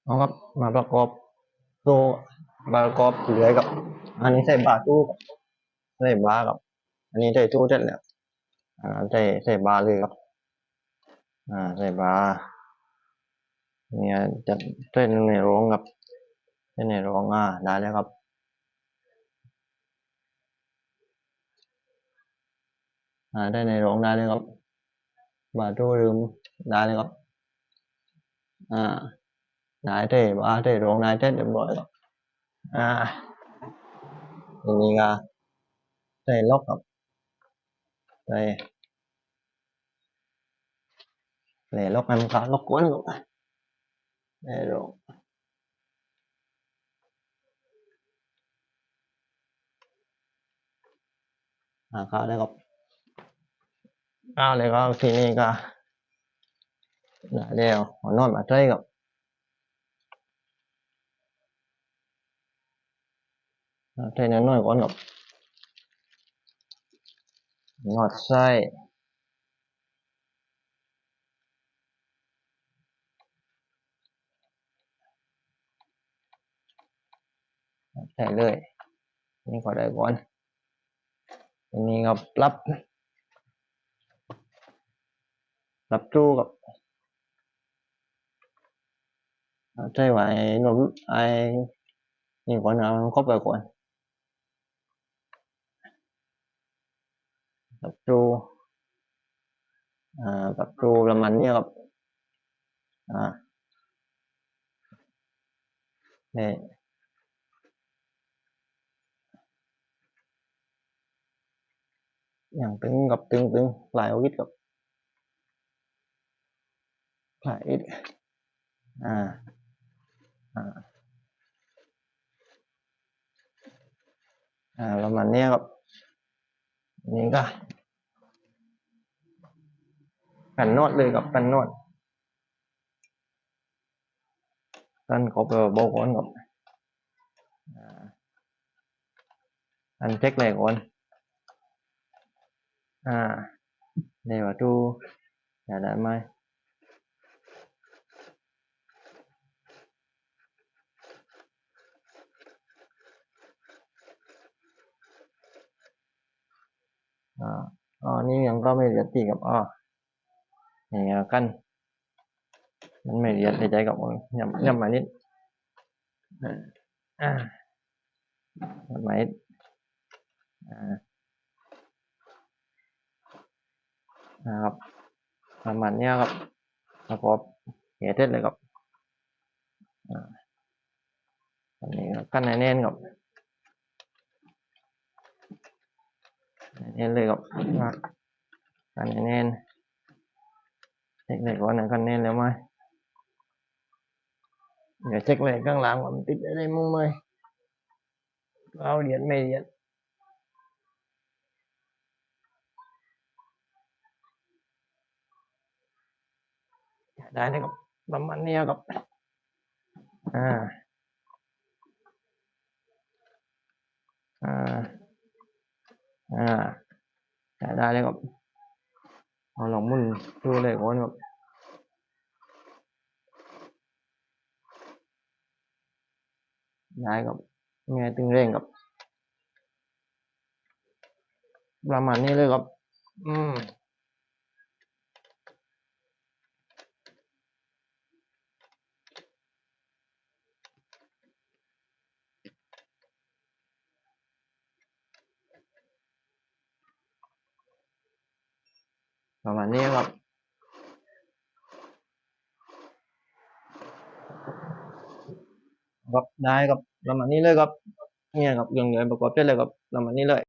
เอาครับมาประกอบตัวประกอบเหลือกับอันนี้ใส่บาตู้กับใส่บากับอันนี้ใส่ตู้เสร็จแล้วใส่บาเลยครับใส่บาเนี่ยจะใส่ในโรงครับใส่ในโรงได้แล้วครับได้ในโรงได้เลยครับบาตู้ลืมได้เลยครับอ่าได้ใส่บาใส่โรงได้เสร็จเรียบร้อยครับอ่าทีนี้ก็ใส่ล็อกครับใส่ล็อกให้มันเข้าล็อกก้นครับใส่โรงเข้าแล้วครับเลยก็ทีนี้ก็ได้แล้วหัวนอนมาใส่ครับใส่น้อยๆก่อนครับนอดไส้ใส่เลยนี่ก็ได้ก่อนอันนี้ก็รับตู้กับใส่ไว้นมนี่ก่อนนะครบไปก่อนรับตู้รับตู้ประมาณนี้ครับอ่านี่อย่างตึงกับตึงหลายวิดกับหลายวิดอ่าอ่าประมาณนี้ครับนี่ก็กันนวดเลยกับกันนวดกันครบโบก่อนกับอันเช็คเลยก่อนเดี๋ยวตู้จะได้ไหมนี่ยังก็ไม่เรียนตีกับนี่กันมันไม่เรียนในใจกับมันย่ำมานิดอ่าย่ำมานิดนะครับประมาณนี้ครับประกอบเห็ดเสร็จเลยครับอันนี้กันแน่นๆครับแน่นเลยครับกันแน่นเช็คเลยก่อนนะกันแน่นแล้วไหมเดี๋ยวเช็คเลยข้างหลังว่ามันติดได้มั้งไหมเอาเหรียญไม่เหรียญได้นะครับประมาณนี้ครับอ่าอ่าอ่าได้เลยครับเอาลองมุนดูเลยก่อนครับได้ครับไงตึงเร่งครับประมาณนี้เลยครับประมาณนี้ครับได้ครับประมาณนี้เลยครับเนี่ยครับยังเหลือประกอบเสร็จเลยครับประมาณนี้เลย